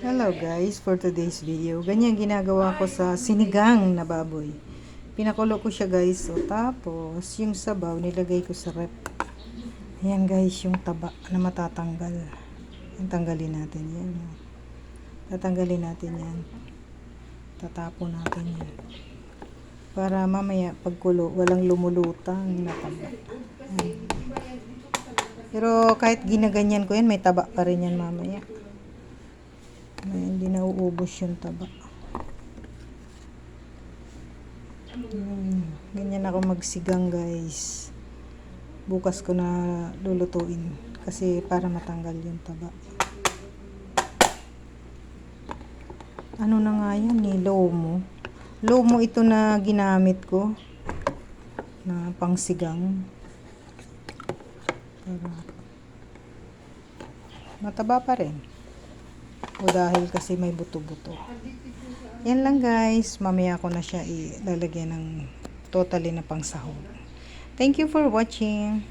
Hello guys, for today's video, ganyan ginagawa ko sa sinigang na baboy. Pinakulo ko siya guys, so tapos yung sabaw nilagay ko sa rep. Ayan guys, yung taba na matatanggal. Yan, tanggalin natin yan. Tatanggalin natin yan. Tatapon natin yan. Para mamaya pagkulo, walang lumulutang na taba. Ayan. Pero kahit ginaganyan ko yan, may taba pa rin yan mamaya. Hindi na uubos yung taba. Ganyan ako magsigang guys. Bukas ko na lulutuin kasi para matanggal yung taba. Ano na nga yan eh, lomo. Lomo ito na ginamit ko na pangsigang. Para mataba pa rin. O dahil kasi may buto-buto. Yan lang guys. Mamaya ko na siya ilalagyan ng totally na pangsahog. Thank you for watching.